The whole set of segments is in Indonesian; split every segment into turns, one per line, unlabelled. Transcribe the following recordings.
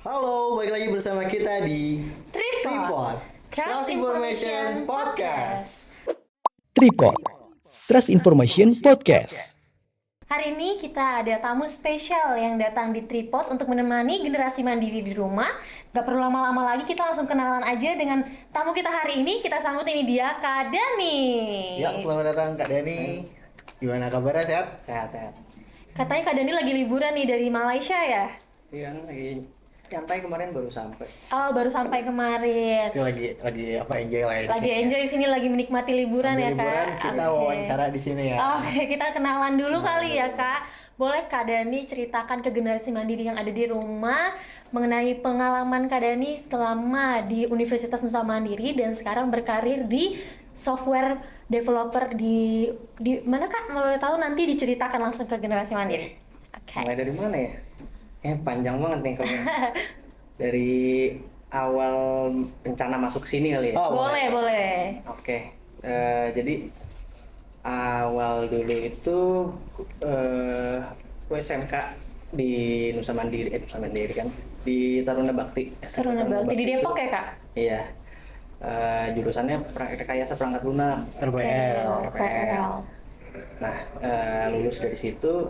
Halo, balik lagi bersama kita di
Tripod
Trust Information Podcast.
Tripod, Trust Information Podcast.
Hari ini kita ada tamu spesial yang datang di Tripod untuk menemani generasi mandiri di rumah. Gak perlu lama-lama lagi, kita langsung kenalan aja dengan tamu kita hari ini. Kita sambut, ini dia Kak Dani.
Ya, selamat datang Kak Dani. Gimana kabarnya, sehat?
Sehat.
Katanya Kak Dani lagi liburan nih dari Malaysia ya?
Iya, lagi nyantai kemarin baru sampai.
Oh, baru sampai kemarin.
Itu lagi apa enjoy lah ya.
Lagi enjoy di sini, lagi menikmati liburan
Sambil
ya
liburan
Kak.
kita
Oke.
wawancara di sini ya.
Oke, kita kenalan dulu kali ya Kak. Boleh Kak Dani ceritakan ke generasi mandiri yang ada di rumah mengenai pengalaman Kak Dani selama di Universitas Nusa Mandiri dan sekarang berkarir di software developer di mana Kak? Boleh tahu, nanti diceritakan langsung ke generasi mandiri. Oke.
Mulai dari mana ya? Panjang banget nih kalau dari awal rencana masuk sini kali ya.
Oh,
Boleh.
Oke. Jadi awal dulu itu gue SMK di Nusa Mandiri kan, di Taruna Bakti.
Taruna Bakti di Depok ya Kak?
Iya. Jurusannya rekayasa perangkat lunak.
RPL.
RPL.
Nah, lulus dari situ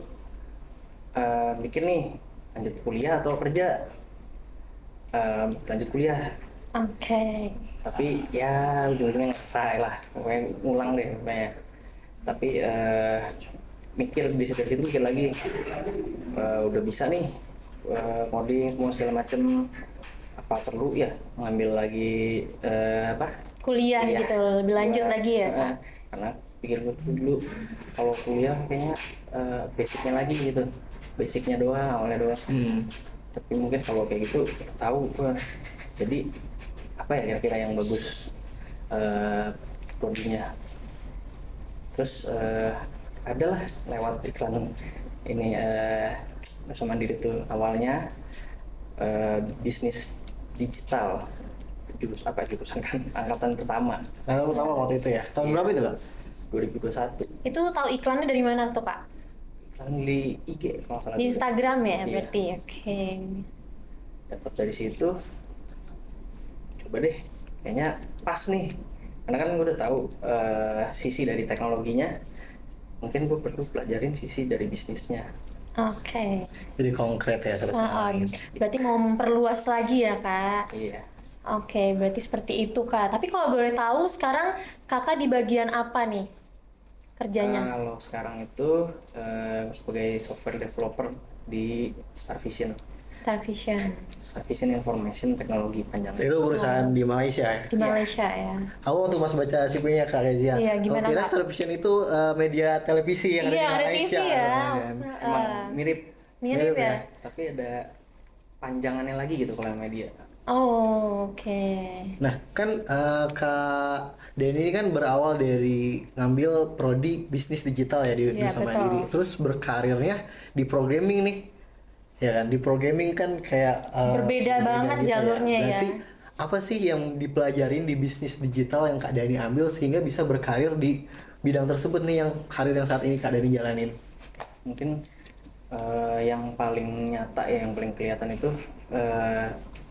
mikir nih lanjut kuliah atau kerja. Lanjut kuliah,
Oke.
tapi ya ujung-ujungnya nggak selesai lah, pokoknya ngulang deh pokoknya. Tapi mikir dari situ mikir lagi, udah bisa nih coding semua segala macem, apa perlu ya ngambil lagi
Kuliah gitu, lebih lanjut
buat,
lagi ya Kak?
karena pikir gue tuh dulu kalau kuliah kayaknya basicnya lagi gitu, basicnya doang, awalnya doang. Tapi mungkin kalau kayak gitu tahu gue, jadi apa ya kira-kira yang bagus prodinya. Terus adalah lewat iklan ini Nusa Mandiri tuh awalnya bisnis digital, jurusan kan angkatan pertama
Nah, pertama waktu itu ya. Tahun berapa itu, Kak?
2021.
Itu tahu iklannya dari mana tuh Kak?
Iklan di IG kalau nggak salah
Di
dulu.
Instagram ya
Iya.
berarti. Oke.
Dapat dari situ, coba deh kayaknya pas nih, karena kan gue udah tahu sisi dari teknologinya, mungkin gue perlu pelajarin sisi dari bisnisnya.
Oke.
Jadi konkret ya selesai.
Berarti mau memperluas lagi ya Kak?
Iya.
Oke, berarti seperti itu Kak. Tapi kalau boleh tahu sekarang Kakak di bagian apa nih kerjanya?
Kalau sekarang itu sebagai software developer di Starvision Information Technology panjangnya.
Itu perusahaan di Malaysia ya.
Di Malaysia ya.
Aku waktu pas baca CV-nya Kak Rezia,
Iya, gimana,
aku kira
Kak?
Starvision itu media televisi yang
Iya,
ada
ada
di
TV
Malaysia.
ya.
kan.
Emang mirip,
Mirip
Mirip
ya?
ya?
tapi ada panjangannya lagi gitu kalau yang media.
Oh, oke.
Nah, kan Kak Denny ini kan berawal dari ngambil prodi bisnis digital ya di
Iya,
Nusa
betul.
Mandiri. Terus berkarirnya di programming nih. Ya kan, di programming kan kayak
Berbeda banget
gitu
jalurnya ya.
Berarti apa sih yang dipelajarin di bisnis digital yang Kak Dani ambil sehingga bisa berkarir di bidang tersebut nih, yang karir yang saat ini Kak Dani jalanin?
Mungkin yang paling nyata ya, yang paling kelihatan itu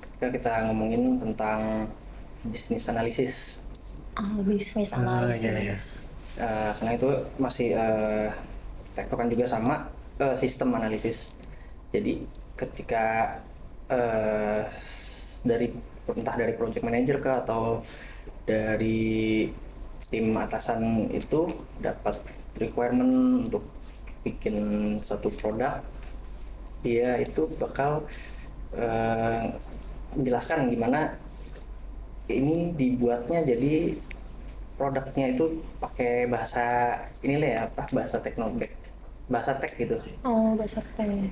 ketika kita ngomongin tentang bisnis analisis.
Bisnis analisis.
Karena itu masih tektokan juga sama sistem analisis. Jadi ketika entah dari project manager kah atau dari tim atasan itu dapat requirement untuk bikin satu produk, dia itu bakal menjelaskan gimana ini dibuatnya, jadi produknya itu pakai bahasa bahasa teknologi, bahasa tech gitu,
Oh, bahasa teh.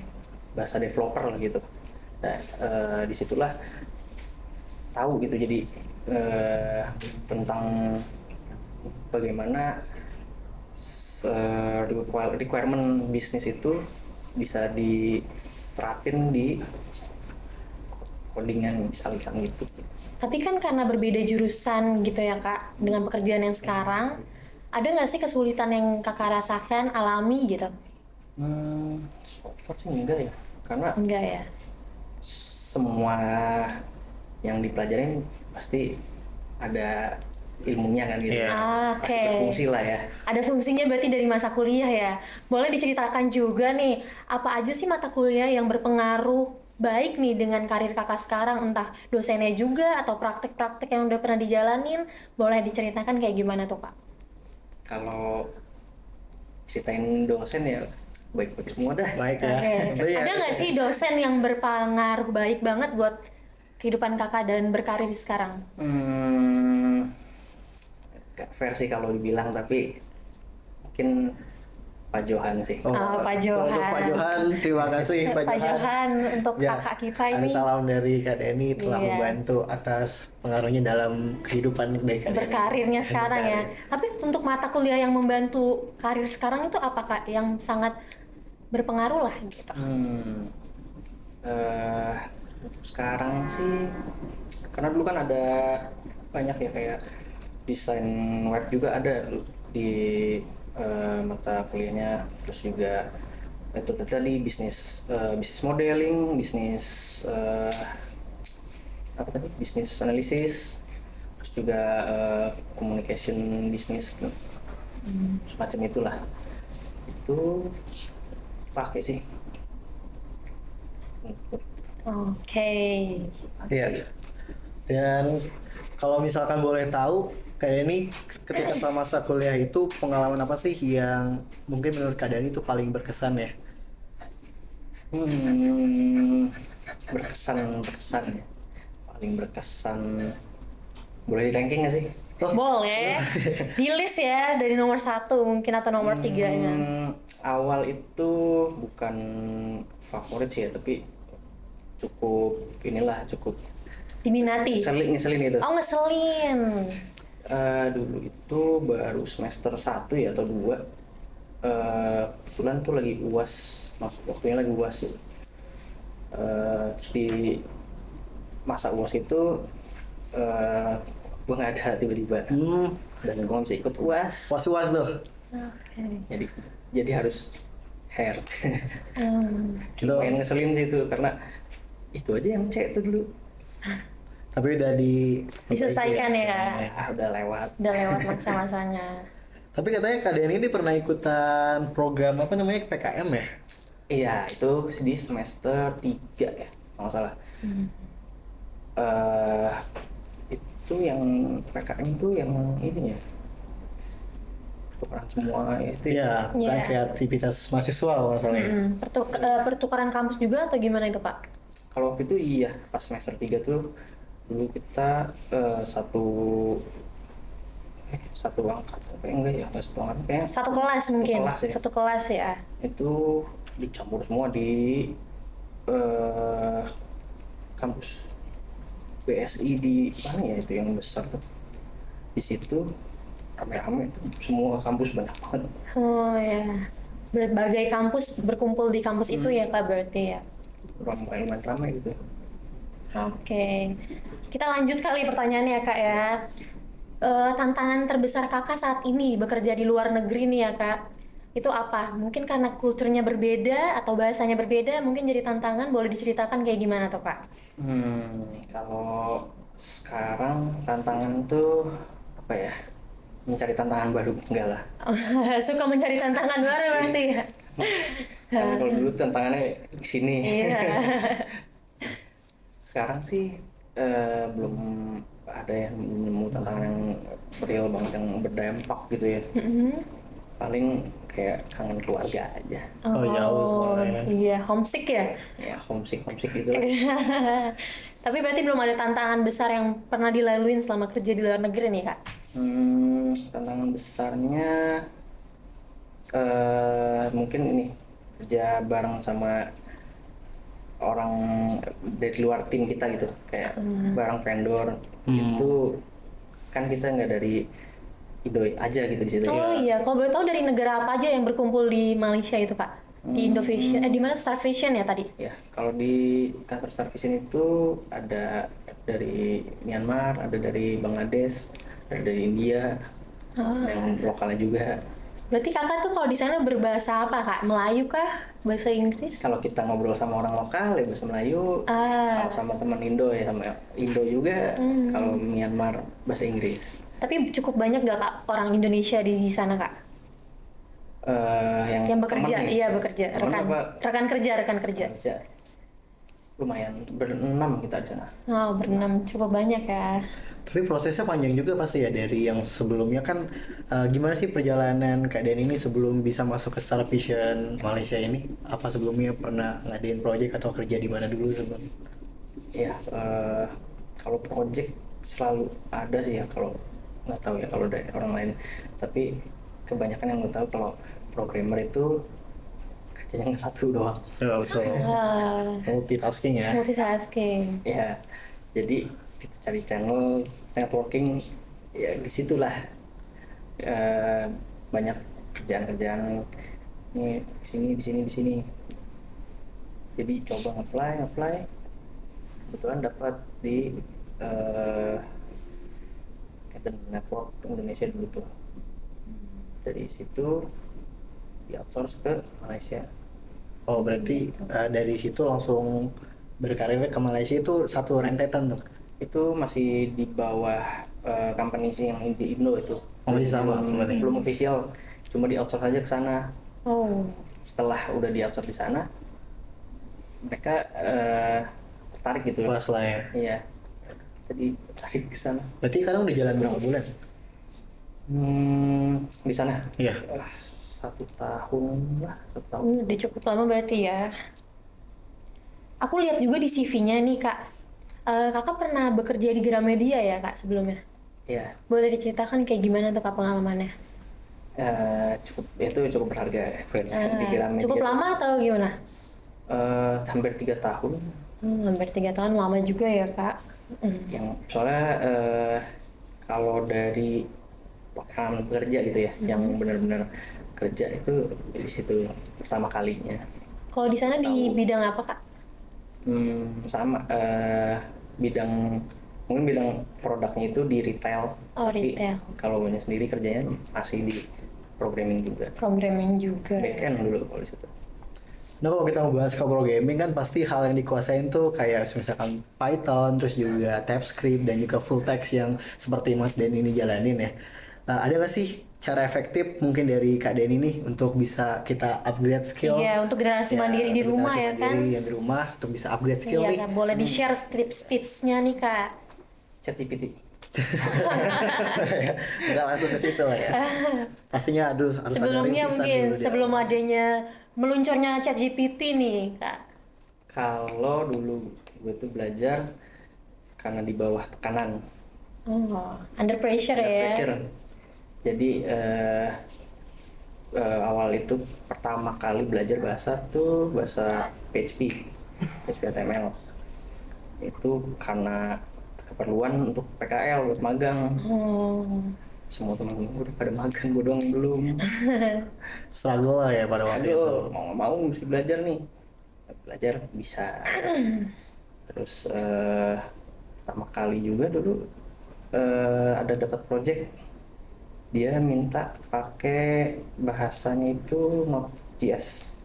bahasa developer lah gitu. Nah, disitulah tahu gitu, jadi tentang bagaimana requirement bisnis itu bisa diterapin di codingan misalkan gitu.
Tapi kan karena berbeda jurusan gitu ya Kak, dengan pekerjaan yang sekarang, ada nggak sih kesulitan yang Kakak rasakan, alami gitu?
So far sih enggak ya, karena
Enggak ya?
semua yang dipelajarin pasti ada ilmunya kan gitu.
Iya.
Pasti
Oke.
berfungsi lah ya.
Ada fungsinya berarti dari masa kuliah ya. Boleh diceritakan juga nih, apa aja sih mata kuliah yang berpengaruh baik nih dengan karir kakak sekarang, entah dosennya juga atau praktek-praktek yang udah pernah dijalanin, boleh diceritakan kayak gimana tuh Kak?
Kalau ceritain dosen ya baik-baik semua dah.
Baik ya.
Oke.
Tentu ya.
Ada nggak sih dosen yang berpengaruh baik banget buat kehidupan kakak dan berkarir sekarang?
Gak fair sih kalau dibilang, tapi mungkin Pak Johan sih.
Pak Johan.
Untuk Pak Johan, terima kasih Pak
Pak Johan untuk
Ya,
kakak kita
ada
ini
salam dari Kak Deni telah
Iya.
membantu atas pengaruhnya dalam kehidupan dari Kak Deni.
berkarirnya sekarang ya. Tapi untuk mata kuliah yang membantu karir sekarang itu apa Kak? Yang sangat berpengaruh lah gitu.
Untuk sekarang sih, karena dulu kan ada banyak ya kayak desain web juga ada di mata kuliahnya, terus juga itu tadi bisnis modeling, bisnis apa tadi, bisnis analisis, terus juga communication bisnis semacam itulah, itu pakai sih.
Oke.
Iya. Dan kalau misalkan boleh tahu, Kak Deni ketika selama masa kuliah itu pengalaman apa sih yang mungkin menurut Kak Deni itu paling berkesan ya?
Berkesan ya, paling berkesan, boleh di ranking nggak sih?
Boleh. Di list ya dari nomor 1 mungkin atau nomor 3-nya.
Awal itu bukan favorit sih ya, tapi cukup
Diminati.
ngeselin gitu.
Oh, ngeselin.
Dulu itu baru semester 1 ya atau 2, kebetulan tuh lagi UAS, waktunya lagi UAS. Terus di masa UAS itu gue nggak ada tiba-tiba, dan gue nggak bisa ikut UAS,
Was-was tuh.
Oke.
jadi harus hair.
Gitu.
Lumayan ngeselin sih itu, karena itu aja yang cek tuh dulu.
Tapi udah
Diselesaikan ya Kak.
Udah lewat.
Udah lewat masa-masanya.
Tapi katanya Kak Deni ini pernah ikutan program apa namanya PKM ya?
Iya, itu di semester 3 ya, kalau nggak salah. Itu yang PKM itu yang ini ya, pertukaran semua itu ya.
Iya, bukan
Iya.
kreativitas mahasiswa masalahnya.
Pertukaran kampus juga atau gimana itu Pak?
Kalau waktu itu iya, pas semester 3 tuh dulu kita satu angkat, tapi enggak ya, nggak satu angkat, kayaknya
Satu kelas mungkin.
kelas ya.
Satu kelas ya.
Itu dicampur semua di kampus BSI di mana ya itu yang besar tuh, di situ rame-rame tuh, semua kampus banyak banget.
Oh ya. Berbagai kampus berkumpul di kampus itu ya Kak berarti ya.
Lumayan ramai gitu.
Oke. Kita lanjut kali pertanyaannya ya Kak ya. Tantangan terbesar Kakak saat ini bekerja di luar negeri nih ya Kak. Itu apa? Mungkin karena kulturnya berbeda atau bahasanya berbeda, mungkin jadi tantangan. Boleh diceritakan kayak gimana tuh Kak?
Kalau sekarang tantangan tuh apa ya? Mencari tantangan baru, enggak lah.
Suka mencari tantangan baru berarti ya?
Karena kalau dulu tantangannya di sini.
Iya.
Sekarang sih belum ada yang nemu tantangan yang real banget, yang berdampak gitu ya. Paling kayak kangen keluarga aja.
Oh, jauh soalnya.
Iya, homesick ya?
Ya homesick gitu lah.
Tapi berarti belum ada tantangan besar yang pernah dilaluin selama kerja di luar negeri nih Kak?
Tantangan besarnya mungkin ini, kerja bareng sama orang dari luar tim kita gitu, kayak bareng vendor itu kan, kita nggak dari Indo aja gitu di situ.
Oh iya, kalau boleh tahu dari negara apa aja yang berkumpul di Malaysia itu Kak? Di Indovision, di mana Star Vision ya tadi?
Ya, kalau di kantor Star Vision itu ada dari Myanmar, ada dari Bangladesh, ada dari India, yang lokalnya juga.
Berarti kakak tuh kalau di sana berbahasa apa kak? Melayu kah? Bahasa Inggris?
Kalau kita ngobrol sama orang lokal ya bahasa Melayu,
Ah,
kalau sama teman Indo ya sama Indo juga, kalau Myanmar bahasa Inggris.
tapi cukup banyak gak kak orang Indonesia di sana kak? Yang bekerja,
teman nih,
iya bekerja,
teman apa?
rekan kerja.
Kerja. Lumayan berenam kita di sana.
Oh, berenam cukup banyak ya.
Tapi prosesnya panjang juga pasti ya dari yang sebelumnya kan gimana sih perjalanan Kak Den ini sebelum bisa masuk ke Star Vision Malaysia ini? Apa sebelumnya pernah ngadain project atau kerja di mana dulu sebelum?
Ya, kalau project selalu ada sih ya, kalau nggak tahu ya kalau dari orang lain. Tapi kebanyakan yang gue tahu kalau programmer itu kerjanya nggak satu doang.
Ya betul.
Ah,
Multitasking ya.
multitasking.
Ya, jadi kita cari channel networking ya disitulah banyak kerjaan-kerjaan nih di sini. Jadi coba apply, kebetulan dapat di Eden Network Indonesia dulu tuh. Dari situ di outsource ke Malaysia.
Oh berarti dari situ langsung berkarir ke Malaysia itu satu rentetan tuh.
Itu masih di bawah company sih yang di Indo itu.
Oh, masih sama company.
Belum official, cuma di outsource aja ke sana.
Oh,
Setelah udah di outsource di sana, mereka tertarik gitu.
Puas lah ya.
Iya. Jadi asik ke sana.
Berarti sekarang udah jalan berapa bulan?
Di sana.
Iya.
1 tahun lah, 1 tahun.
udah cukup lama berarti ya. Aku lihat juga di CV-nya nih kak. Kakak pernah bekerja di Gramedia ya kak sebelumnya?
Iya.
Boleh diceritakan kayak gimana tuh kak pengalamannya?
Cukup berharga di Gramedia.
Cukup lama atau gimana?
Hampir 3 tahun.
Hampir 3 tahun, lama juga ya kak.
Yang soalnya kalau dari pengalaman bekerja gitu ya, yang benar-benar kerja itu di situ pertama kalinya.
Kalau di sana di bidang apa kak?
Sama mungkin bidang produknya itu di retail.
Oh,
Tapi
retail.
kalau gue sendiri kerjanya masih di programming juga.
Programming juga.
Backend dulu kalau di situ.
Nah kalau kita mau bahas ke programming kan pasti hal yang dikuasain tuh kayak misalkan Python, terus juga TypeScript dan juga full text yang seperti Mas Den ini jalanin ya. Ada nggak sih cara efektif mungkin dari Kak Den ini untuk bisa kita upgrade skill?
Iya, untuk generasi mandiri di
untuk
rumah
generasi
ya kan?
mandiri yang di rumah untuk bisa upgrade skill
Iya
nih.
kak, boleh di-share tips-tipsnya nih kak.
ChatGPT.
Nggak langsung ke situ lah ya. Pastinya harus ada
Sebelumnya
rintisan
mungkin,
dulu di
sebelum
awal.
adanya meluncurnya ChatGPT nih kak.
Kalau dulu gue tuh belajar karena di bawah tekanan,
Oh, under pressure
ada
ya.
pressure. Jadi awal itu pertama kali belajar bahasa PHP HTML. Itu karena keperluan untuk PKL buat magang.
Oh,
Semua teman-teman gue udah pada magang, gue doang belum.
Struggle lah ya pada waktu itu.
Aduh, mau nggak mau mesti belajar nih. Belajar bisa. Terus pertama kali juga dulu ada dapat project, dia minta pakai bahasanya itu Node.js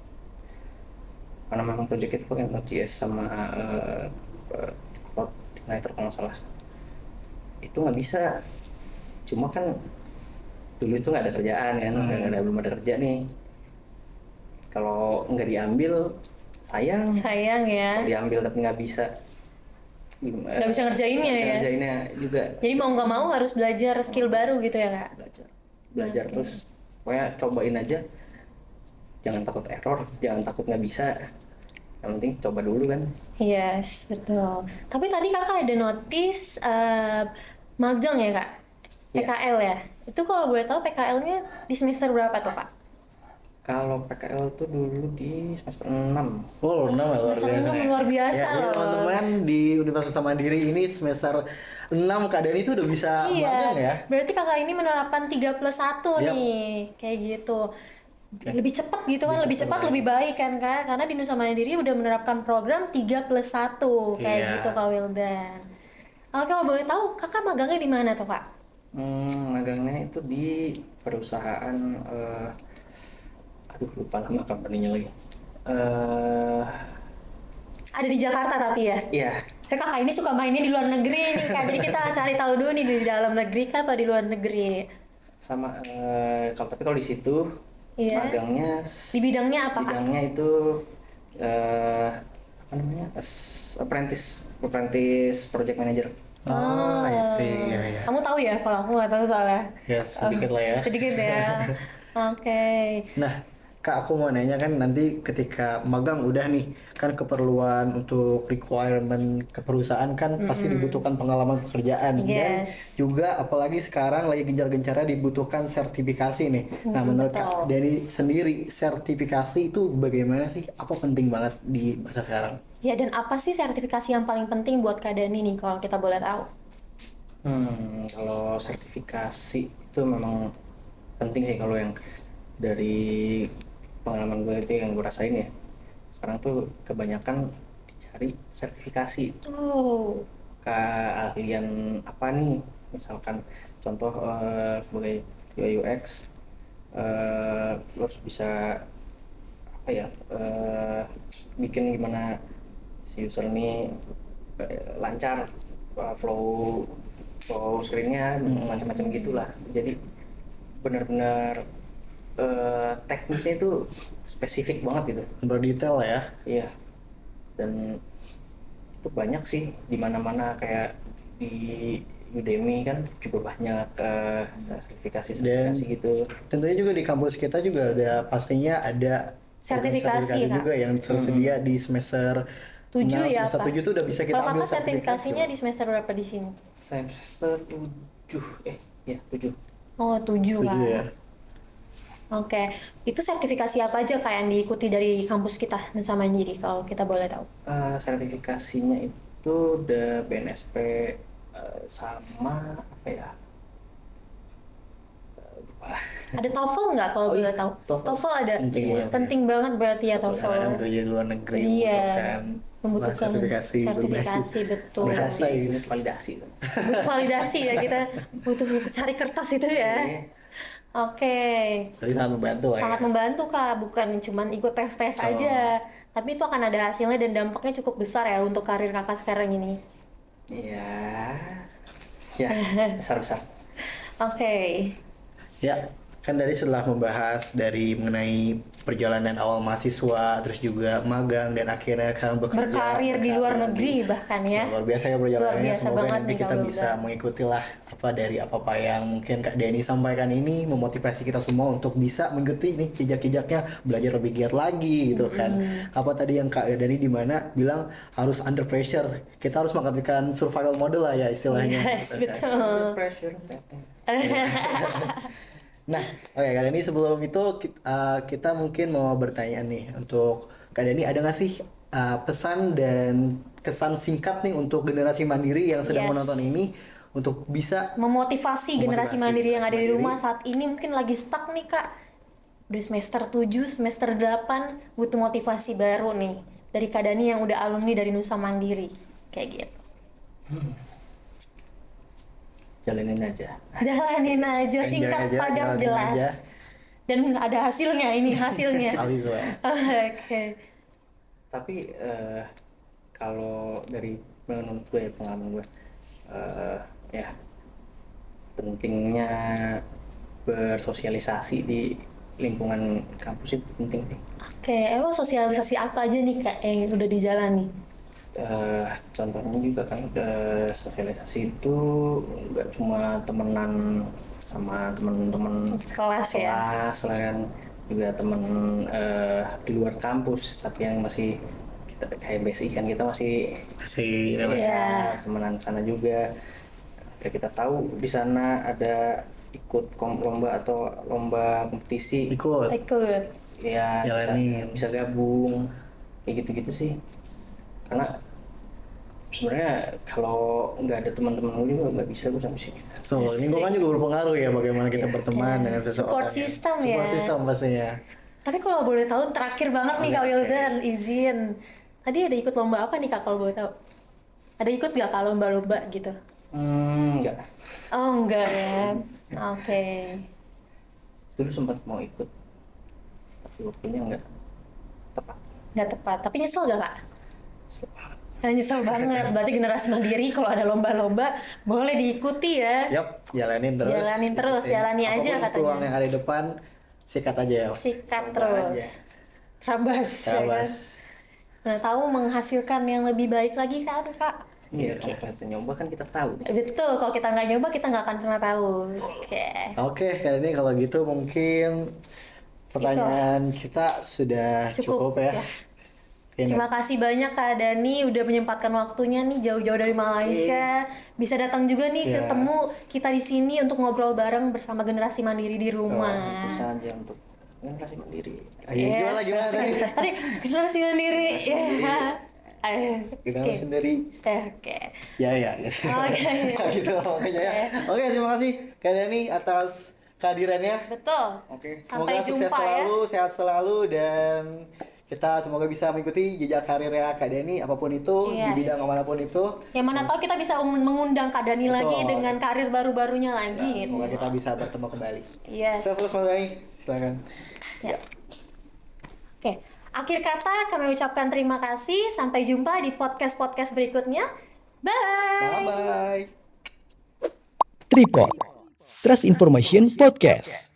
karena memang project itu pakai Node.js sama Igniter kalau nggak salah. Itu nggak bisa, cuma kan dulu itu nggak ada kerjaan kan, belum ada kerja nih. Kalau nggak diambil sayang
ya.
kalau diambil tapi nggak bisa gimana,
Nggak bisa ngerjainnya
nggak bisa
ya?
ngerjainnya juga.
Jadi mau nggak mau harus belajar skill baru gitu ya kak?
belajar terus pokoknya cobain aja, jangan takut error, jangan takut nggak bisa, yang penting coba dulu kan.
Yes, betul. Tapi tadi kakak ada notice magang ya kak?
Iya.
PKL ya? Itu kalau boleh tahu PKL-nya di semester berapa tuh kak?
Kalau PKL tuh dulu di semester 6.
Oh, luar
Semester
biasa.
6 luar biasa
Ya,
loh.
teman-teman di Universitas Mandiri ini semester 6 keadaan itu udah bisa magang ya.
Berarti kakak ini menerapkan 3+1
Yap.
nih, kayak gitu. Lebih cepat gitu kan, lebih cepat lebih baik kan kak? Karena di Nusa Mandiri udah menerapkan program 3+1 kayak
Iya.
gitu kak Wildan. Oke, kalau boleh tahu kakak magangnya di mana tuh kak?
Magangnya itu di perusahaan aduh lupa nama company-nya lagi.
Ada di Jakarta tapi ya.
Iya,
Kakak ini suka mainnya di luar negeri nih Kak. Jadi kita cari tahu dulu nih di dalam negeri kah apa di luar negeri.
sama kalau di situ
Iya.
magangnya
Di bidangnya apa, Kak?
bidangnya itu apa namanya? Apprentice project manager.
Oh, I see. Iya, iya.
Kamu tahu ya kalau aku nggak tahu soalnya.
Ya, sedikit lah ya.
Sedikit ya. Oke.
Nah, Kak, aku mau nanya kan nanti ketika magang udah nih, kan keperluan untuk requirement ke perusahaan kan pasti dibutuhkan pengalaman pekerjaan. Dan
Yes.
juga apalagi sekarang lagi gencar-gencarnya dibutuhkan sertifikasi nih. Nah, menurut Kak
betul.
dari sendiri sertifikasi itu bagaimana sih? Apa penting banget di masa sekarang?
Ya, dan apa sih sertifikasi yang paling penting buat Kak Dani nih kalau kita boleh tahu?
Kalau sertifikasi itu memang penting sih, kalau yang dari pengalaman gue itu yang gue rasain ya. Sekarang tuh kebanyakan dicari sertifikasi
Oh,
keahlian apa nih, misalkan contoh sebagai UI UX, lo harus bisa apa ya, bikin gimana si user ini lancar, flow flow screennya macam-macam gitulah. Jadi benar-benar teknisnya itu spesifik banget gitu.
Berdetail ya.
Iya, dan itu banyak sih di mana-mana, kayak di Udemy kan juga banyak sertifikasi gitu.
Tentunya juga di kampus kita juga ada pastinya ada
Sertifikasi,
sertifikasi
Kak.
juga yang tersedia di semester
7 ya,
semester
Kak?
7 tuh udah bisa kita
Kalau
ambil
Kakak sertifikasinya di semester berapa di sini?
Semester 7 ya 7.
Oh, 7
7
Kak.
ya.
Oke, itu sertifikasi apa aja Kak yang diikuti dari kampus kita Nusa Mandiri kalau kita boleh tahu?
Sertifikasinya itu udah BNSP, sama apa ya? Lupa.
Ada TOEFL nggak kalau
Oh
boleh
iya,
tahu?
TOEFL.
TOEFL ada.
Penting banget.
Penting banget berarti ya
Karena
TOEFL.
kerja di luar negeri
Iya,
membutuhkan
membutuhkan
sertifikasi
betul.
bahasa ini.
Validasi.
Butuh validasi ya, kita butuh secari kertas itu ya.
Iya.
Oke.
Jadi sangat membantu lah
Sangat
ya.
membantu Kak, bukan cuman ikut tes-tes aja. Tapi itu akan ada hasilnya dan dampaknya cukup besar ya untuk karir Kakak sekarang ini.
Iya. Ya, besar-besar.
Oke.
Ya, kan tadi setelah membahas dari mengenai perjalanan awal mahasiswa, terus juga magang dan akhirnya sekarang bekerja
Berkarir di luar negeri bahkan ya.
Luar biasa ya
Luar
perjalanannya.
biasa
Semoga
banget
nanti
nih
kita
Kak
bisa
Wildan.
mengikuti lah apa dari apa yang mungkin Kak Dani sampaikan ini, memotivasi kita semua untuk bisa mengikuti ini jejak-jejaknya, belajar lebih giat lagi gitu kan. Apa tadi yang Kak Dani di mana bilang harus under pressure, kita harus mengaktifkan survival mode lah ya istilahnya.
Yes,
gitu kan.
betul.
Pressure, teteh.
Nah, oke Kak Dani, sebelum itu kita mungkin mau bertanya nih untuk Kak Dani, ada nggak sih pesan dan kesan singkat nih untuk generasi mandiri yang sedang
Yes.
menonton ini untuk bisa
Memotivasi generasi
Memotivasi
mandiri yang ada di
generasi
rumah
mandiri.
saat ini mungkin lagi stuck nih Kak. Udah semester 7, semester 8 butuh motivasi baru nih dari Kak Dani yang udah alumni dari Nusa Mandiri. Kayak gitu.
Jalanin aja.
Jalanin aja, singkat,
aja,
padat,
jalanin
jelas.
aja.
Dan ada hasilnya, ini hasilnya.
Alis ya.
Oke.
Tapi kalau dari menurut gue ya, pengalaman gue, ya pentingnya bersosialisasi di lingkungan kampus itu penting sih.
Oke, emang sosialisasi apa aja nih Kak yang udah dijalani?
Contohnya juga kan, sosialisasi itu nggak cuma temenan sama temen-temen
Kelas ya?
kelas lah kan, juga temen di luar kampus, tapi yang masih kita kayak basic kan, kita masih
Masih
Iya.
temenan sana juga. Ya, kita tahu di sana ada ikut lomba atau lomba kompetisi,
ikut.
Ikut.
ya
Jalanin.
bisa gabung kayak gitu-gitu sih. Karena sebenarnya kalau nggak ada teman-teman lu juga nggak bisa gue sampai sini.
So, lingkungan juga berpengaruh ya bagaimana kita berteman dengan seseorang.
Support
ya.
system ya.
Support system pastinya.
Tapi kalau boleh tahu terakhir banget nih Kak Wildan, izin. Tadi ada ikut lomba apa nih Kak kalau boleh tahu? Ada ikut gak Kak lomba-lomba gitu?
Enggak.
Oh enggak ya. Oke.
Dulu sempat mau ikut, tapi waktunya enggak tepat.
Nggak tepat. Tapi nyesel gak kak? Nyesel banget. Berarti generasi mandiri kalau ada lomba-lomba boleh diikuti ya.
Yap, jalanin terus.
Jalanin terus,
Ikutin.
jalani aja
Apapun
katanya.
peluang yang ada di depan, sikat aja ya.
Sikat
Coba
terus.
aja.
Terabas. Ya kan?
Terabas.
Nah, tahu menghasilkan yang lebih baik lagi kan kak?
Iya, kalau kita nyoba kan kita tahu.
Betul, kalau kita nggak nyoba kita nggak akan pernah tahu. Oke.
Oke, kali ini kalau gitu mungkin pertanyaan kita sudah cukup ya.
Ya.
Oke,
Terima kasih banyak Kak Dani udah menyempatkan waktunya nih jauh-jauh dari Malaysia. Bisa datang juga nih
Iya.
ketemu kita di sini untuk ngobrol bareng bersama generasi mandiri di rumah.
Itu saja untuk generasi mandiri.
Ayo, gimana gimana tadi?
Tadi generasi mandiri. Ya.
Kita
Oke.
sendiri.
Oke.
Ya ya.
Oke.
Gitu makanya ya. Oke, terima kasih Kak Dani atas kehadirannya.
Betul.
Oke,
Sampai
semoga sukses
jumpa ya.
selalu, sehat selalu dan kita semoga bisa mengikuti jejak karirnya Kak Dani apapun itu di
Yes.
bidang manapun itu.
Yang mana tahu kita bisa mengundang Kak Dani lagi
Betul.
dengan karir baru-barunya lagi.
Semoga kita bisa bertemu kembali.
Yes.
Sukses terus Mas Dani, silakan.
Ya. Oke, akhir kata kami ucapkan terima kasih. Sampai jumpa di podcast-podcast berikutnya. Bye.
Bye bye.
Tripod, Trust Information Podcast.